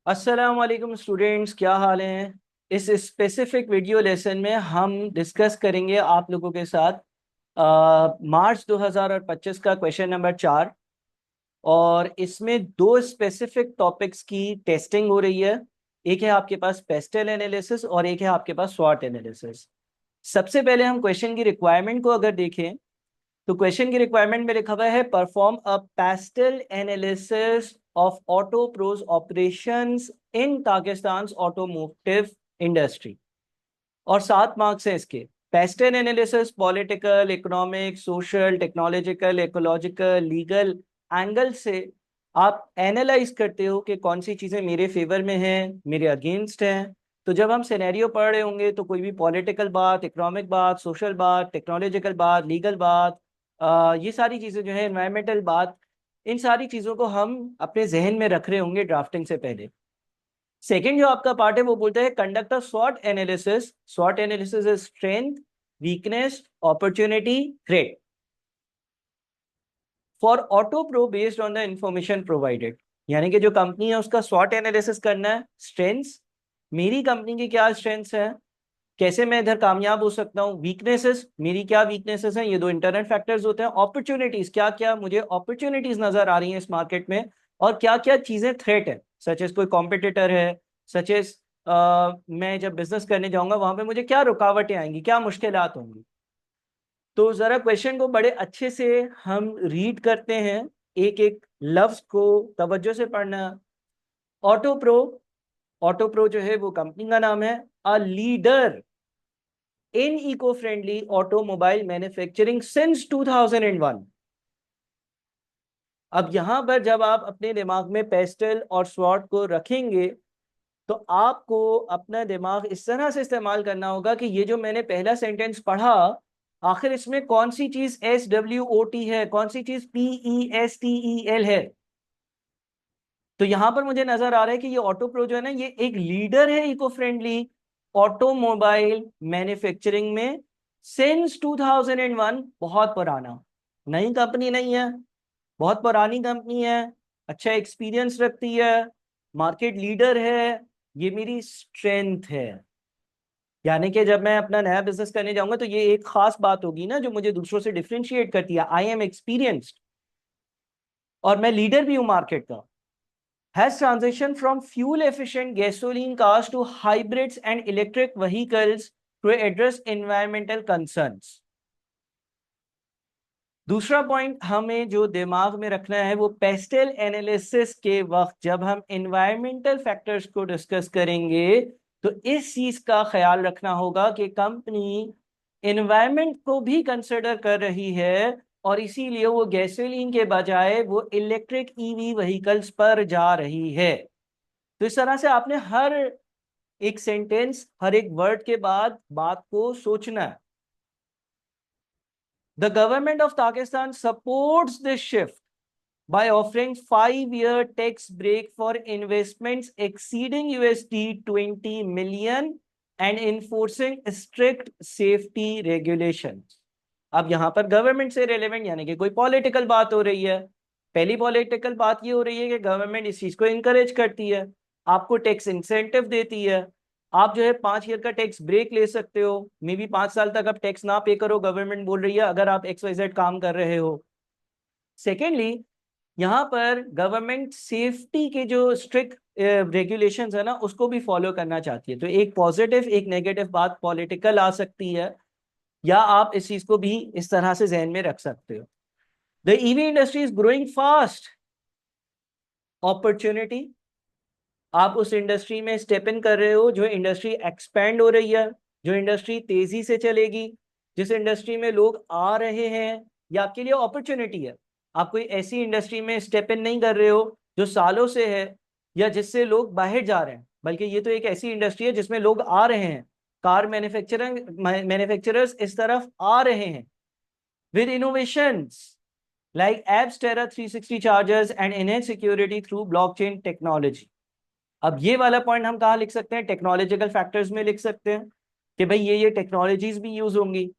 अस्सलाम वालेकुम स्टूडेंट्स, क्या हाल हैं। इस स्पेसिफिक वीडियो लेसन में हम डिस्कस करेंगे आप लोगों के साथ मार्च 2025 का क्वेश्चन नंबर 4। और इसमें दो स्पेसिफिक टॉपिक्स की टेस्टिंग हो रही है। एक है आपके पास पेस्टल एनालिसिस और एक है आपके पास स्वॉट एनालिसिस। सबसे पहले हम क्वेश्चन की रिक्वायरमेंट को अगर देखें तो क्वेश्चन की रिक्वायरमेंट में लिखा हुआ है perform a PESTEL analysis of Auto Pros operations in Pakistan automotive industry. और 7 मार्क्स हैं इसके। PESTEL analysis political, economic, social, technological, ecological, legal angle से आप एनालाइज करते हो कि कौन सी चीजें मेरे फेवर में हैं, मेरे अगेंस्ट हैं। तो जब हम सिनेरियो पढ़ रहे होंगे तो कोई भी पॉलिटिकल बात, इकोनॉमिक बात, सोशल बात, टेक्नोलॉजिकल बात, लीगल बात, ये सारी चीजें जो है, एनवायरमेंटल बात, इन सारी चीजों को हम अपने जहन में रख रहे होंगे ड्राफ्टिंग से पहले। सेकेंड जो आपका पार्ट है वो बोलता है conduct a स्वॉट analysis. स्वॉट analysis is strength, weakness, opportunity, threat for auto pro based on the information provided. यानी कि जो कंपनी है उसका स्वॉट एनालिसिस करना है। स्ट्रेंथ्स, मेरी कंपनी की क्या स्ट्रेंथ्स हैं, कैसे मैं इधर कामयाब हो सकता हूँ। वीकनेसेस, मेरी क्या वीकनेसेस हैं, ये दो इंटरनल फैक्टर्स होते हैं। अपॉर्चुनिटीज, क्या क्या मुझे अपॉर्चुनिटीज नजर आ रही हैं इस मार्केट में, और क्या क्या चीजें थ्रेट है, सच एज कोई कॉम्पिटिटर है, सच एज मैं जब बिजनेस करने जाऊंगा वहां पे मुझे क्या रुकावटें आएंगी, क्या मुश्किलात होंगी। तो जरा क्वेश्चन को बड़े अच्छे से हम रीड करते हैं, एक एक लफ्ज को तवज्जो से पढ़ना। ऑटो प्रो, ऑटो प्रो जो है वो कंपनी का नाम है। A leader in eco friendly automobile manufacturing since 2001। अब यहां पर जब आप अपने दिमाग में पेस्टल और स्वॉट को रखेंगे तो आपको अपना दिमाग इस तरह से इस्तेमाल करना होगा कि ये जो मैंने पहला सेंटेंस पढ़ा, आखिर इसमें कौन सी चीज SWOT है, कौन सी चीज PESTEL है। तो यहां पर मुझे नजर आ रहा है कि ये ऑटो प्रो जो है ना, ये एक लीडर है इको फ्रेंडली ऑटोमोबाइल मैन्युफैक्चरिंग में सिंस 2001। बहुत पुराना, नई कंपनी नहीं है, बहुत पुरानी कंपनी है, अच्छा एक्सपीरियंस रखती है, मार्केट लीडर है। ये मेरी स्ट्रेंथ है। यानी कि जब मैं अपना नया बिजनेस करने जाऊंगा तो ये एक खास बात होगी ना जो मुझे दूसरों से डिफरेंशिएट करती है। आई एम एक्सपीरियंस्ड और मैं लीडर भी हूं मार्केट का। has transitioned from fuel efficient gasoline cars to hybrids and electric vehicles to address environmental concerns। दूसरा पॉइंट हमें जो दिमाग में रखना है वो पेस्टल एनालिसिस के वक्त जब हम एनवायरमेंटल फैक्टर्स को डिस्कस करेंगे तो इस चीज का ख्याल रखना होगा कि कंपनी एनवायरमेंट को भी कंसिडर कर रही है और इसीलिए वो गैसोलीन के बजाय वो इलेक्ट्रिक ईवी व्हीकल्स पर जा रही है। तो इस तरह से आपने हर एक सेंटेंस, हर एक वर्ड के बाद बात को सोचना है। The government of Pakistan supports this shift by offering 5-year tax break for investments exceeding $20 million and enforcing strict safety regulations। अब यहां पर गवर्नमेंट से रिलेवेंट यानी कि कोई पॉलिटिकल बात हो रही है। पहली पॉलिटिकल बात ये हो रही है कि गवर्नमेंट इस चीज को इंकरेज करती है, आपको टैक्स इंसेंटिव देती है। आप जो है 5 ईयर का टैक्स ब्रेक ले सकते हो, मे बी 5 साल तक आप टैक्स ना पे करो, गवर्नमेंट बोल रही है, अगर आप XYZ काम कर रहे हो। सेकेंडली, यहाँ पर गवर्नमेंट सेफ्टी के जो स्ट्रिक्ट रेगुलेशंस है ना उसको भी फॉलो करना चाहती है। तो एक पॉजिटिव एक नेगेटिव बात पॉलिटिकल आ सकती है, या आप इस चीज को भी इस तरह से जहन में रख सकते हो। The EV industry is growing fast, opportunity, आप उस इंडस्ट्री में स्टेप इन कर रहे हो जो इंडस्ट्री एक्सपेंड हो रही है, जो इंडस्ट्री तेजी से चलेगी, जिस इंडस्ट्री में लोग आ रहे हैं, ये आपके लिए अपॉर्चुनिटी है। आप कोई ऐसी इंडस्ट्री में स्टेप इन नहीं कर रहे हो जो सालों से है या जिससे लोग बाहर जा रहे हैं, बल्कि ये तो एक ऐसी इंडस्ट्री है जिसमें लोग आ रहे हैं। कार मैन्युफैक्चरर्स इस तरफ आ रहे हैं with innovations like Apps Terra 360 chargers and enhanced security through blockchain technology। अब ये वाला पॉइंट हम कहाँ लिख सकते हैं, टेक्नोलॉजिकल फैक्टर्स में लिख सकते हैं कि भाई ये टेक्नोलॉजीज भी यूज होंगी।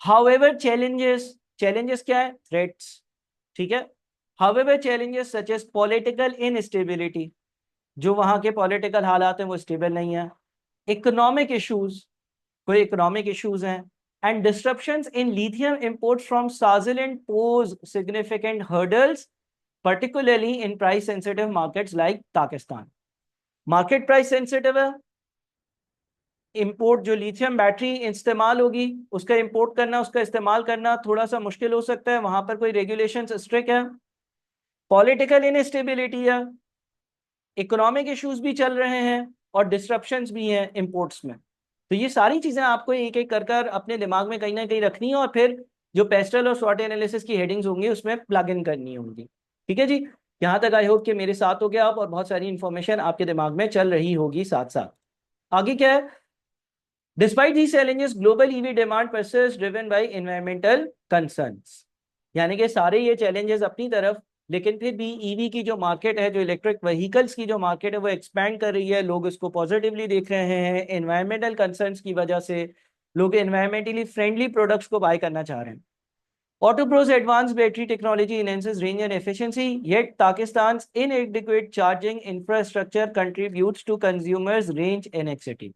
हाउएवर चैलेंजेस, चैलेंजेस क्या है, थ्रेट्स, ठीक है। However challenges such as political instability, जो वहाँ के पॉलिटिकल हालात हैं वो स्टेबल नहीं है, इकोनॉमिक इश्यूज, कोई इकोनॉमिक इश्यूज हैं, and disruptions in lithium import from Swaziland pose significant hurdles particularly in price sensitive markets like Pakistan. Market price sensitive है, इंपोर्ट जो लिथियम बैटरी इस्तेमाल होगी उसका इंपोर्ट करना, उसका इस्तेमाल करना थोड़ा सा मुश्किल हो सकता है, वहां पर कोई रेगुलेशंस स्ट्रिक्ट है, पॉलिटिकल इनस्टेबिलिटी है, इकोनॉमिक इश्यूज भी चल रहे हैं और डिस्ट्रप्शंस भी हैं इंपोर्ट्स में। तो ये सारी चीजें आपको एक एक कर कर अपने दिमाग में कहीं ना कहीं रखनी है और फिर जो पेस्टल और स्वॉट एनालिसिस की हेडिंग्स होंगी उसमें प्लग इन करनी होंगी। ठीक है जी, यहाँ तक आई होप कि मेरे साथ हो गया आप, और बहुत सारी इंफॉर्मेशन आपके दिमाग में चल रही होगी साथ साथ। आगे क्या है, despite these challenges global EV demand persists driven by environmental concerns। यानी कि सारे ये चैलेंजेस अपनी तरफ, लेकिन फिर भी ईवी की जो मार्केट है, जो इलेक्ट्रिक व्हीकल्स की जो मार्केट है वो एक्सपैंड कर रही है, लोग इसको पॉजिटिवली देख रहे हैं, एनवायरमेंटल कंसर्न्स की वजह से लोग एनवायरमेंटली फ्रेंडली प्रोडक्ट्स को बाय करना चाह रहे हैं। Auto Pro's advanced battery technology enhances range and efficiency, yet Pakistan's inadequate charging infrastructure contributes to consumers' range anxiety।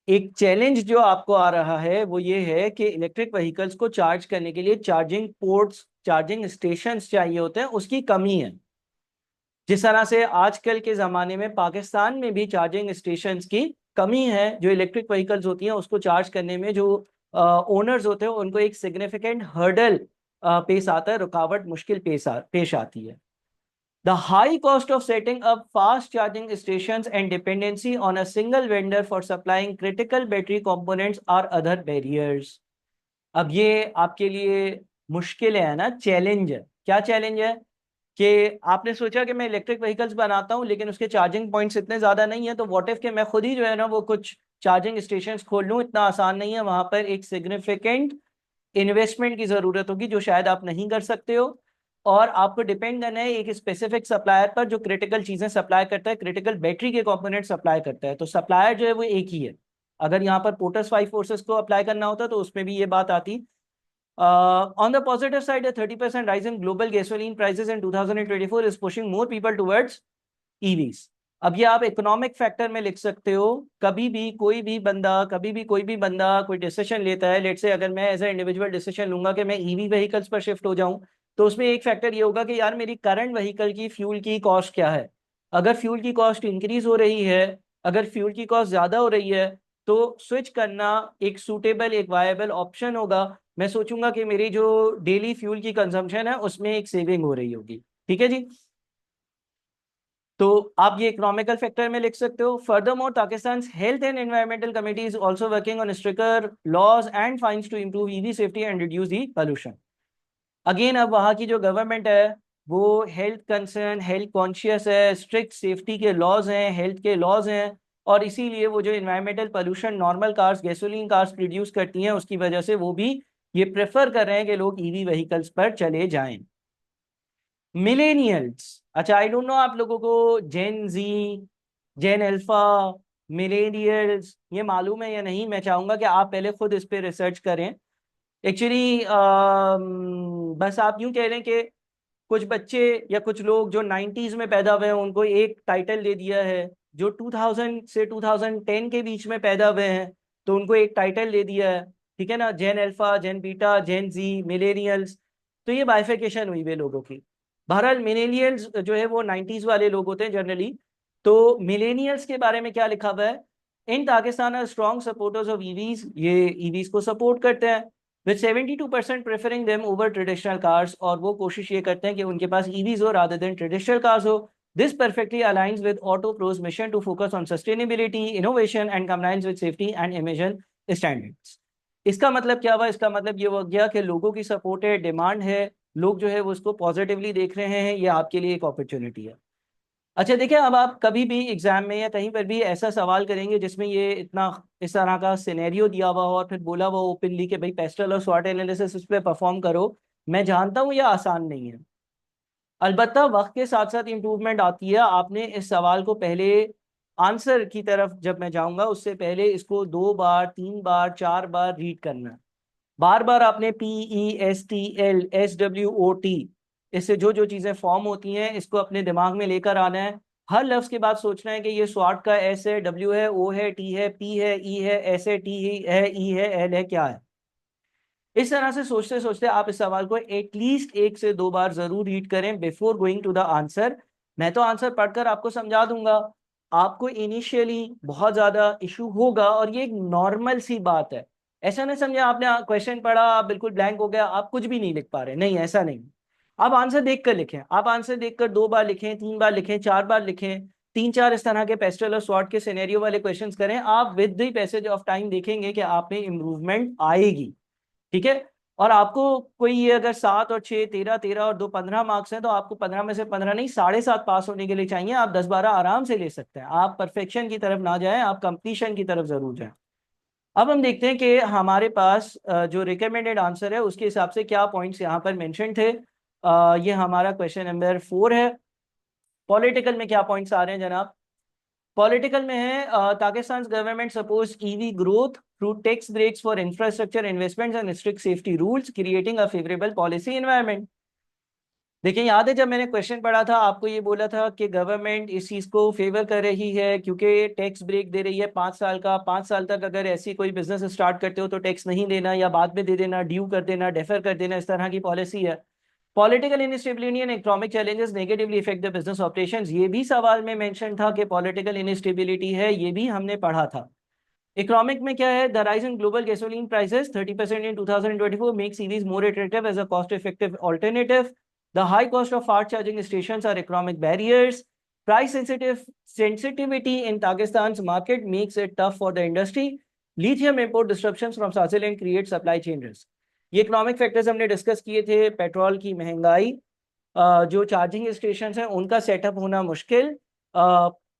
एक चैलेंज जो आपको आ रहा है वो ये है कि इलेक्ट्रिक व्हीकल्स को चार्ज करने के लिए चार्जिंग पोर्ट्स, चार्जिंग स्टेशंस चाहिए होते हैं, उसकी कमी है। जिस तरह से आजकल के ज़माने में पाकिस्तान में भी चार्जिंग स्टेशंस की कमी है, जो इलेक्ट्रिक व्हीकल्स होती हैं उसको चार्ज करने में जो ओनर्स होते हैं उनको एक सिग्निफिकेंट हर्डल पेश आता है, रुकावट मुश्किल पेश आती है। The high cost of setting up fast charging stations and dependency on a single vendor for supplying critical battery components are other barriers। अब ये आपके लिए मुश्किल है ना, चैलेंज है। क्या चैलेंज है कि आपने सोचा कि मैं इलेक्ट्रिक व्हीकल्स बनाता हूँ लेकिन उसके चार्जिंग पॉइंट्स इतने ज्यादा नहीं है, तो व्हाट इफ के मैं खुद ही जो है ना वो कुछ चार्जिंग स्टेशंस खोल लूँ। इतना आसान नहीं है, वहां पर एक सिग्निफिकेंट इन्वेस्टमेंट की जरूरत होगी जो शायद आप नहीं कर सकते हो, और आपको डिपेंड करना है एक स्पेसिफिक सप्लायर पर जो क्रिटिकल चीजें सप्लाई करता है, क्रिटिकल बैटरी के कंपोनेंट सप्लाई करता है। तो सप्लायर जो है वो एक ही है। अगर यहाँ पर पोर्टस 5 फोर्सेस को अप्लाई करना होता तो उसमें भी ये बात आती। On the positive side, a 30% rise in global gasoline prices in 2024 is pushing more people towards EVs। अब ये आप इकोनॉमिक फैक्टर में लिख सकते हो। कभी भी कोई भी बंदा, कभी भी कोई भी बंदा कोई डिसीजन लेता है, लेट से अगर मैं एज ए इंडिविजुअल डिसीजन लूंगा कि मैं ईवी व्हीकल्स पर शिफ्ट हो जाऊं, तो उसमें एक फैक्टर ये होगा कि यार मेरी करंट व्हीकल की फ्यूल की कॉस्ट क्या है। अगर फ्यूल की कॉस्ट इंक्रीज हो रही है, अगर फ्यूल की कॉस्ट ज्यादा हो रही है, तो स्विच करना एक सूटेबल, एक वायबल ऑप्शन होगा। मैं सोचूंगा कि मेरी जो डेली फ्यूल की कंजम्पशन है उसमें एक सेविंग हो रही होगी। ठीक है जी, तो आप ये इकोनॉमिकल फैक्टर में लिख सकते हो। Furthermore, Pakistan health and environmental committee is also working on stricter laws and fines to improve EV safety and reduce the pollution. Again, अब वहाँ की जो गवर्नमेंट है वो हेल्थ कंसर्न, हेल्थ कॉन्शियस है, स्ट्रिक्ट सेफ्टी के लॉज हैं, health के लॉज हैं, और इसीलिए वो जो environmental pollution normal cars, gasoline cars produce करती हैं उसकी वजह से वो भी ये प्रेफर कर रहे हैं कि लोग ईवी व्हीकल्स पर चले जाएं। मिलेनियल्स, अच्छा आई डोंट नो आप लोगों को जेन जी, जेन अल्फा, मिलेनियल्स ये मालूम है या नहीं। मैं चाहूंगा कि आप पहले खुद इस पे रिसर्च करें। एक्चुअली बस आप यूं कह रहे हैं कि कुछ बच्चे या कुछ लोग जो 90s में पैदा हुए हैं उनको एक टाइटल दे दिया है, जो 2000 से 2010 के बीच में पैदा हुए हैं तो उनको एक टाइटल दे दिया है। ठीक है ना, जेन अल्फा, जेन बीटा, जेन जी, मिलेनियल्स। तो ये बाइफिकेशन हुई वे लोगों की। बहरहाल मिलेनियल्स जो है वो 90s वाले लोग होते हैं जनरली। तो मिलेनियल्स के बारे में क्या लिखा हुआ है, in Pakistan are strong supporters of EVs, ये ईवीज को सपोर्ट करते हैं, with 72% preferring them over traditional cars, और वो कोशिश ये करते हैं कि उनके पास ईवीज हो रादर देन ट्रेडिशनल कार्स हो। This perfectly aligns with AutoPro's mission to focus on sustainability, innovation and compliance with safety and emission standards. इसका मतलब क्या हुआ, इसका मतलब ये हो गया कि लोगों की सपोर्ट है, डिमांड है, लोग जो है वो उसको पॉजिटिवली देख रहे हैं, ये आपके लिए एक अपॉर्चुनिटी है। अच्छा देखिए, अब आप कभी भी एग्जाम में या कहीं पर भी ऐसा सवाल करेंगे जिसमें ये इतना इस तरह का सिनेरियो दिया हुआ हो और फिर बोला हुआ ओपनली कि भाई पेस्टल और स्वॉट एनालिसिस इस पे परफॉर्म करो, मैं जानता हूँ ये आसान नहीं है। अलबत्ता वक्त के साथ साथ इम्प्रूवमेंट आती है। आपने इस सवाल को पहले, आंसर की तरफ जब मैं जाऊंगा उससे पहले इसको 2 बार, 3 बार, 4 बार रीड करना है। बार बार आपने PESTL SWOT, इससे जो जो चीजें फॉर्म होती हैं इसको अपने दिमाग में लेकर आना है। हर लफ्ज के बाद सोचना है कि ये स्वॉट का एस है, डब्ल्यू है, ओ है, टी है, पी है, ई है, एस है, टी है, ई है, एल है, क्या है। इस तरह से सोचते सोचते आप इस सवाल को एटलीस्ट 1 से 2 बार जरूर रीड करें before going to the answer. मैं तो आंसर पढ़कर आपको समझा दूंगा, आपको इनिशियली बहुत ज्यादा इशू होगा और ये एक नॉर्मल सी बात है। ऐसा नहीं समझे आपने क्वेश्चन पढ़ा आप बिल्कुल ब्लैंक हो गया, आप कुछ भी नहीं लिख पा रहे, नहीं ऐसा नहीं। आप आंसर देखकर लिखें, आप आंसर देखकर 2 बार लिखें, 3 बार लिखें, 4 बार लिखें, 3 4 इस तरह के पेस्टल और स्वॉट के सिनेरियो वाले क्वेश्चंस करें। आप with the passage of time देखेंगे कि आप में इंप्रूवमेंट आएगी। ठीक है। और आपको कोई ये अगर 7 और 6 13 13 और 2 15 मार्क्स हैं तो आपको 15 में से 15 नहीं 7.5 पास होने के लिए चाहिए। आप 10 12 आराम से ले सकते हैं। आप परफेक्शन की तरफ ना जाएं, आप कंप्लीशन की तरफ जरूर जाएं। अब हम देखते हैं कि हमारे पास जो रिकमेंडेड आंसर है उसके हिसाब से क्या पॉइंट्स यहाँ पर मेंशन थे। ये हमारा क्वेश्चन नंबर 4 है। पॉलिटिकल में क्या पॉइंट्स आ रहे हैं जनाब। पॉलिटिकल में है Pakistan government suppose EV growth through tax breaks for infrastructure investments and strict safety rules creating a favourable policy environment. देखिए याद है जब मैंने क्वेश्चन पढ़ा था आपको ये बोला था कि गवर्नमेंट इस चीज को फेवर कर रही है क्योंकि टैक्स ब्रेक दे रही है 5 साल का। 5 साल तक अगर ऐसी कोई बिजनेस स्टार्ट करते हो तो टैक्स नहीं देना या बाद में दे देना, ड्यू कर देना, डेफर कर देना, इस तरह की पॉलिसी है। Political instability and economic challenges negatively effect the business operations, ये भी सवाल में मेंशन था कि पॉलिटिकल इनस्टेबिलिटी है, ये भी हमने पढ़ा था। इकोनॉमिक में क्या है, the rise in global gasoline prices 30% in 2024 makes EVs more attractive as a cost effective alternative. The high cost of fast charging stations are economic barriers. Price sensitivity in Pakistan's market makes it tough for the industry. Lithium import disruptions from Swaziland create supply chain risk. ये economic factors हमने discuss किए थे। Petrol की महंगाई, जो charging station हैं उनका setup होना मुश्किल,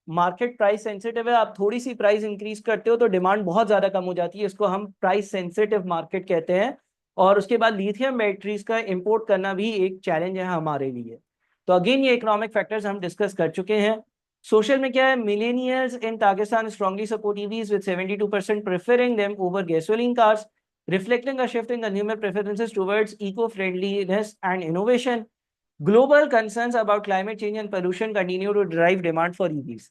मार्केट प्राइस सेंसिटिव है। आप थोड़ी सी प्राइस इंक्रीज करते हो तो डिमांड बहुत ज्यादा कम हो जाती है, इसको हम प्राइस सेंसिटिव मार्केट कहते हैं। और उसके बाद लिथियम बैटरीज का इंपोर्ट करना भी एक चैलेंज है हमारे लिए। तो अगेन ये इकोनॉमिक फैक्टर्स हम डिस्कस कर चुके हैं। सोशल में क्या है, millennials in Pakistan strongly support EVs with 72% preferring them over gasoline cars, reflecting a shift in consumer preferences towards eco-friendliness and innovation. Global concerns about climate change and pollution continue to drive demand for EVs.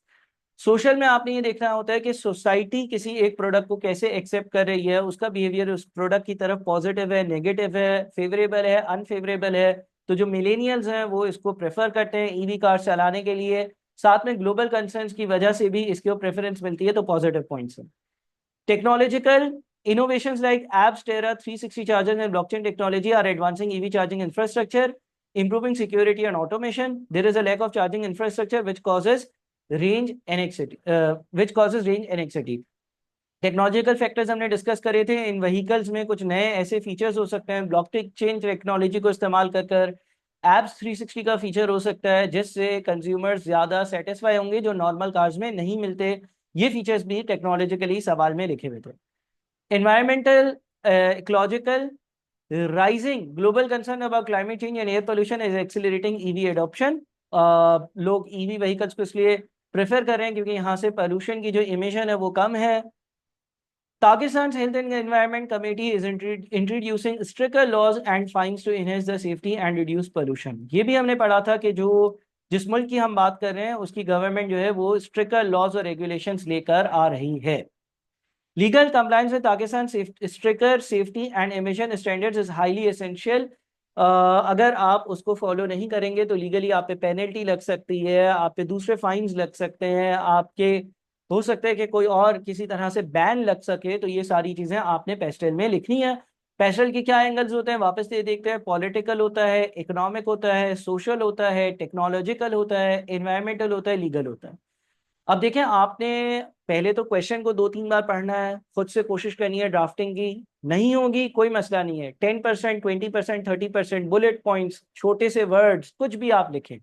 Social में आपने ये देखना होता है कि society किसी एक product को कैसे एक्सेप्ट कर रही है, उसका बिहेवियर उस प्रोडक्ट की तरफ पॉजिटिव है, नेगेटिव है, फेवरेबल है, अनफेवरेबल है। तो जो मिलेनियल्स हैं वो इसको प्रेफर करते हैं ईवी कार चलाने के लिए। साथ में ग्लोबल कंसर्न्स की वजह से भी इसको प्रेफरेंस मिलती है, तो पॉजिटिव पॉइंट्स हैं। Technological innovations like apps, Terra, 360 chargers, and blockchain technology are advancing EV charging infrastructure, improving security and automation. There is a lack of charging infrastructure which causes range anxiety. Technological factors हमने discuss करे थे। इन vehicles में कुछ नए ऐसे features हो सकते हैं ब्लॉकचेन टेक्नोलॉजी को इस्तेमाल कर एप्स 360 का फीचर हो सकता है जिससे कंज्यूमर्स ज्यादा सेटिस्फाई होंगे जो नॉर्मल कार्स में नहीं मिलते। ये फीचर्स भी टेक्नोलॉजिकली सवाल में लिखे हुए थे। Environmental ecological rising global concern about climate change and air pollution is accelerating EV adoption. लोग ईवी व्हीकल्स को इसलिए प्रेफर कर रहे हैं क्योंकि यहाँ से पोल्यूशन की जो इमिशन है वो कम है। Pakistan's Health and Environment Committee is introducing stricter laws and fines to enhance the safety and reduce pollution. ये भी हमने पढ़ा था कि जो जिस मुल्क की हम बात कर रहे हैं उसकी गवर्नमेंट जो है वो स्ट्रिक्टर लॉज और रेगुलेशंस लेकर आ रही है। Legal compliance with Pakistan stricter safety and emission standards is highly essential. अगर आप उसको फॉलो नहीं करेंगे तो लीगली आप पे पेनल्टी लग सकती है, आप पे दूसरे फाइन्स लग सकते हैं, आपके हो सकता है कि कोई और किसी तरह से बैन लग सके। तो ये सारी चीजें आपने पेस्टल में लिखनी है। पेस्टल के क्या एंगल्स होते हैं वापस से देखते हैं। पॉलिटिकल होता है, इकोनॉमिक होता है, सोशल होता है, टेक्नोलॉजिकल होता है, एनवायरमेंटल होता है, लीगल होता है। अब देखें आपने पहले तो क्वेश्चन को 2 3 बार पढ़ना है, खुद से कोशिश करनी है ड्राफ्टिंग की। नहीं होगी कोई मसला नहीं है, 10% 20% 30% बुलेट पॉइंट्स, छोटे से वर्ड्स, कुछ भी आप लिखें।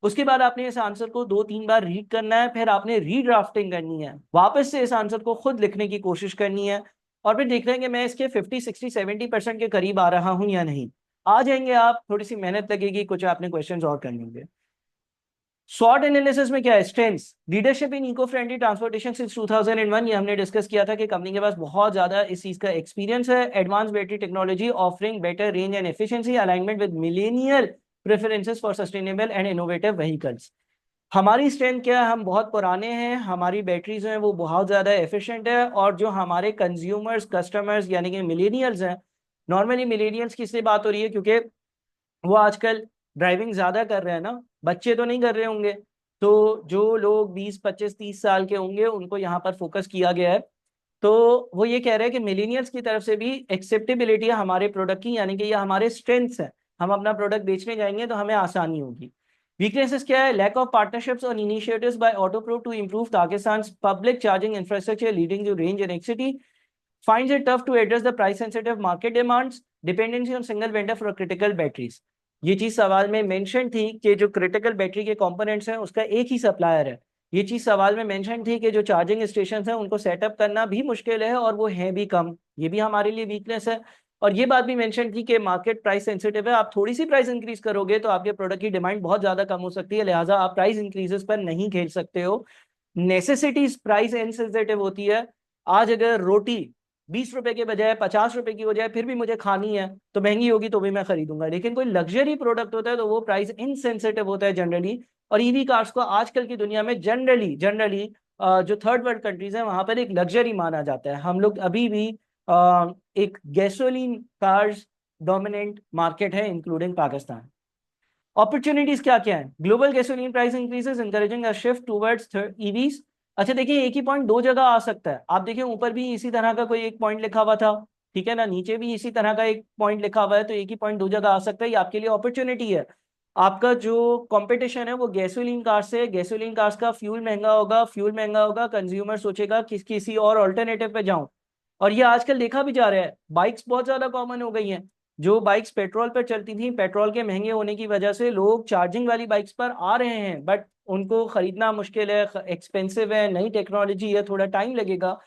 उसके बाद आपने इस आंसर को 2 3 बार रीड करना है, फिर आपने रीड्राफ्टिंग करनी है, वापस से इस आंसर को खुद लिखने की कोशिश करनी है। और फिर देख रहे हैं कि मैं इसके 50 60 70% के करीब आ रहा हूं या नहीं। आ जाएंगे आप, थोड़ी सी मेहनत लगेगी, कुछ आपने क्वेश्चन और कर लेंगे। स्वॉट एनालिसिस में क्या है, strengths leadership in eco friendly transportation since 2001, ये हमने डिस्कस किया था कि कंपनी के पास बहुत ज्यादा इस चीज का एक्सपीरियंस है। Advance battery technology offering better range and efficiency, alignment with millennial preferences for sustainable and innovative vehicles. हमारी स्ट्रेंथ क्या है, हम बहुत पुराने हैं, हमारी बैटरीज हैं वो बहुत ज़्यादा एफिशिएंट है, और जो हमारे कंज्यूमर्स कस्टमर्स यानी कि मिलेनियल्स हैं, नॉर्मली मिलेनियल्स की से बात हो रही है क्योंकि वो आजकल ड्राइविंग ज़्यादा कर रहे हैं ना, बच्चे तो नहीं कर रहे होंगे। तो जो लोग 20 25 30 साल के होंगे उनको यहाँ पर फोकस किया गया है। तो वो ये कह रहे हैं कि मिलीनियल्स की तरफ से भी एक्सेप्टेबिलिटी है हमारे प्रोडक्ट की, यानी कि ये हमारे स्ट्रेंथ्स है, हम अपना प्रोडक्ट बेचने जाएंगे तो हमें आसानी होगी। वीकनेसेस क्या है, लैक ऑफ पार्टनरशिप्स और initiatives by AutoPro to improve Pakistan public charging infrastructure leading to range and anxiety, finds it tough to address the price sensitive market demands, dependency on single vendor for critical batteries। ये चीज सवाल में mention थी कि जो critical battery के components हैं उसका एक ही सप्लायर है। ये चीज सवाल में मेंशन थी कि जो चार्जिंग स्टेशन हैं उनको सेटअप करना भी मुश्किल है और वो हैं भी कम, ये भी हमारे लिए वीकनेस है। और ये बात भी मेंशन थी कि मार्केट प्राइस सेंसिटिव है, आप थोड़ी सी प्राइस इंक्रीज करोगे तो आपके प्रोडक्ट की डिमांड बहुत ज्यादा कम हो सकती है, लिहाजा आप प्राइस इंक्रीजेस पर नहीं खेल सकते हो। नेसेसिटीज प्राइस इनसेंसिटिव होती है। आज अगर रोटी 20 रुपए के बजाय 50 रुपए की हो जाए फिर भी मुझे खानी है तो महंगी होगी तो भी मैं खरीदूंगा, लेकिन कोई लग्जरी प्रोडक्ट होता है तो वो प्राइस इनसेंसिटिव होता है जनरली। और ईवी कार्स को आजकल की दुनिया में जनरली जनरली जो थर्ड वर्ल्ड कंट्रीज हैं वहां पर एक लग्जरी माना जाता है। हम लोग अभी भी एक गैसोलीन कार्स डोमिनेंट मार्केट है इंक्लूडिंग पाकिस्तान। अपॉर्चुनिटीज क्या क्या है, global gasoline price increases encouraging अ शिफ्ट टुवर्ड्स ईवीज। अच्छा देखिए, एक ही पॉइंट दो जगह आ सकता है, आप देखिए ऊपर भी इसी तरह का कोई एक पॉइंट लिखा हुआ था, ठीक है ना, नीचे भी इसी तरह का एक पॉइंट लिखा हुआ है, तो एक ही पॉइंट दो जगह आ सकता है, ये आपके लिए अपॉर्चुनिटी है। आपका जो कंपटीशन है वो गैसोलीन कार से, गैसोलीन कार्स का फ्यूल महंगा होगा, फ्यूल महंगा होगा, कंज्यूमर सोचेगा किसी और ऑल्टरनेटिव पे जाऊं। और ये आजकल देखा भी जा रहा है, बाइक्स बहुत ज्यादा कॉमन हो गई हैं। जो बाइक्स पेट्रोल पर चलती थी, पेट्रोल के महंगे होने की वजह से लोग चार्जिंग वाली बाइक्स पर आ रहे हैं, बट उनको खरीदना मुश्किल है, एक्सपेंसिव है, नई टेक्नोलॉजी है, थोड़ा टाइम लगेगा,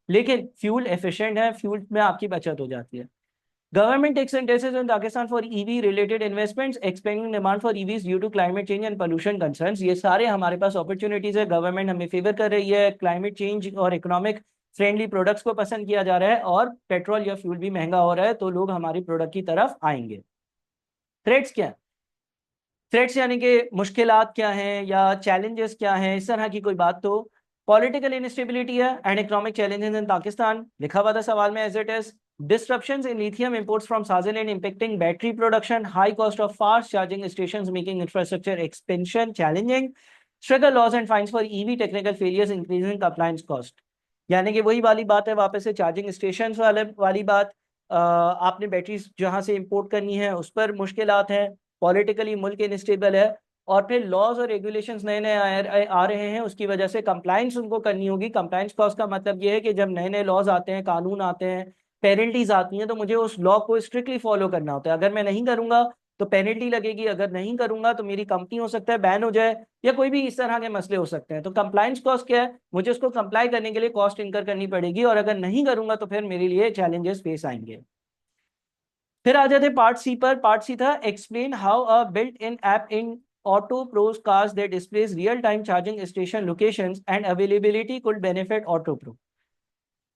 लेकिन फ्यूल एफिशिएंट है, फ्यूल में आपकी बचत हो जाती है। Government tax and taxes in Pakistan for EV related investments, expanding demand for EVs due to climate change and pollution concerns, ये सारे हमारे पास अपॉर्चुनिटीज है। गवर्नमेंट हमें फेवर कर रही है, क्लाइमेट चेंज और इकोनॉमिक फ्रेंडली प्रोडक्ट्स को पसंद किया जा रहा है, और पेट्रोल या फ्यूल भी महंगा हो रहा है तो लोग हमारी प्रोडक्ट की तरफ आएंगे। थ्रेट्स क्या है, थ्रेट्स यानी कि मुश्किलात क्या हैं या चैलेंजेस क्या हैं, इस तरह की कोई बात। तो पॉलिटिकल इनस्टेबिलिटी है and economic challenges in Pakistan, लिखा हुआ था सवाल में as it is. Disruptions in lithium imports from Swaziland impacting battery production, high cost of fast charging stations making infrastructure expansion challenging, struggle laws and fines for EV technical failures increasing compliance cost. यानी कि वही वाली बात है, वापस से charging station वाली बात। आपने बैटरीज जहां से इंपोर्ट करनी है उस पर मुश्किलात हैं, पॉलिटिकली मुल्क इनस्टेबल है, और फिर लॉज और रेगुलेशंस नए नए आ रहे हैं, उसकी वजह से कंप्लायंस उनको करनी होगी। कंप्लायंस कॉस्ट का मतलब ये है कि जब नए नए लॉज आते हैं, कानून आते हैं, पेनल्टीज आती हैं, तो मुझे उस लॉ को स्ट्रिक्टली फॉलो करना होता है। अगर मैं नहीं करूंगा तो पेनल्टी लगेगी, अगर नहीं करूंगा तो मेरी कंपनी हो सकता है बैन हो जाए, या कोई भी इस तरह के मसले हो सकते हैं। तो कंप्लायंस कॉस्ट क्या है, मुझे उसको कंप्लाई करने के लिए कॉस्ट इनकर करनी पड़ेगी, और अगर नहीं करूंगा तो फिर मेरे लिए चैलेंजेस फेस आएंगे। फिर आ जाते पार्ट सी पर। पार्ट सी था explain how a built in app in Auto Pros cars that displays real time charging station locations and availability could benefit Auto Pro.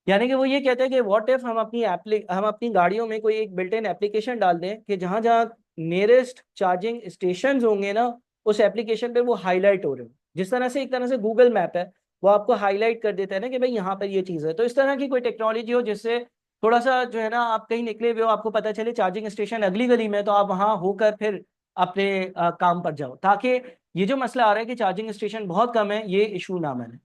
यानी कि वो ये कहते हैं कि व्हाट इफ हम अपनी गाड़ियों में कोई एक बिल्ट इन एप्लीकेशन डाल दें कि जहां जहां नियरेस्ट चार्जिंग स्टेशन होंगे ना, उस एप्लीकेशन पे वो हाईलाइट हो रहे हो, जिस तरह से एक तरह से गूगल मैप है, वो आपको हाईलाइट कर देता है ना कि भाई यहाँ पर ये चीज़ है। तो इस तरह की कोई टेक्नोलॉजी हो जिससे थोड़ा सा जो है ना, आप कहीं निकले हुए हो, आपको पता चले चार्जिंग स्टेशन अगली गली में, तो आप वहां होकर फिर अपने काम पर जाओ, ताकि ये जो मसला आ रहा है कि चार्जिंग स्टेशन बहुत कम है, ये इशू ना बने।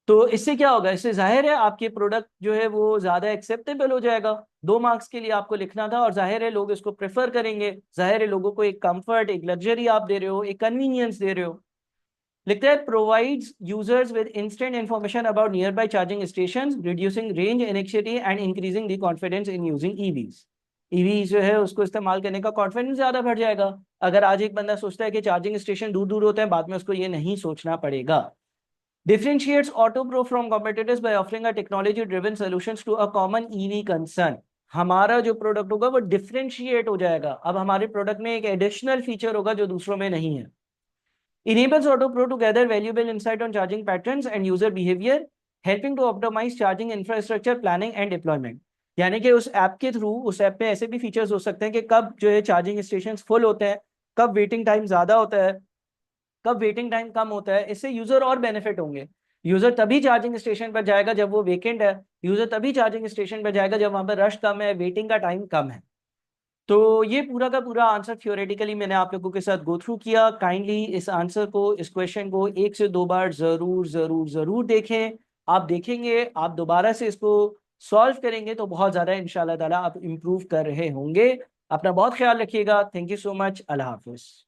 तो इससे क्या होगा, इससे जाहिर है आपके प्रोडक्ट जो है वो ज्यादा एक्सेप्टेबल हो जाएगा। 2 मार्क्स के लिए आपको लिखना था, और जाहिर है लोग इसको प्रेफर करेंगे, जाहिर है लोगों को एक कंफर्ट, एक लग्जरी आप दे रहे हो, एक कन्वीनियंस दे रहे हो। लिखता है provides users with instant information about near by charging station, reducing range anxiety and increasing the confidence in using EVs. EV जो है उसको इस्तेमाल करने का कॉन्फिडेंस ज्यादा बढ़ जाएगा। अगर आज एक बंदा सोचता है कि चार्जिंग स्टेशन दूर दूर होते हैं, बाद में उसको ये नहीं सोचना पड़ेगा। Differentiates AutoPro from competitors by offering a technology-driven solutions to a common EV concern। हमारा जो प्रोडक्ट होगा वो डिफरेंशिएट हो जाएगा, अब हमारे प्रोडक्ट में एक एडिशनल फीचर होगा जो दूसरों में नहीं है। Enables AutoPro to gather valuable insight on charging patterns and user behavior, helping to optimize charging infrastructure planning and deployment। यानी कि उस ऐप के थ्रू, उस ऐप में ऐसे भी फीचर्स हो सकते हैं कि कब जो है चार्जिंग स्टेशन फुल होते हैं, कब वेटिंग टाइम ज्यादा होता है, कब वेटिंग टाइम कम होता है, इससे यूजर और बेनिफिट होंगे। यूजर तभी चार्जिंग स्टेशन पर जाएगा जब वो वेकेंट है, यूजर तभी चार्जिंग स्टेशन पर जाएगा जब वहां पर रश कम है, वेटिंग का टाइम कम है। तो ये पूरा का पूरा आंसर थ्योरेटिकली मैंने आप लोगों के साथ गो थ्रू किया। काइंडली इस आंसर को, इस क्वेश्चन को 1 से 2 बार जरूर जरूर जरूर देखें। आप देखेंगे, आप दोबारा से इसको सॉल्व करेंगे तो बहुत ज्यादा इंशाल्लाह ताला आप इम्प्रूव कर रहे होंगे। अपना बहुत ख्याल रखिएगा। Thank you so much. Allah Hafiz.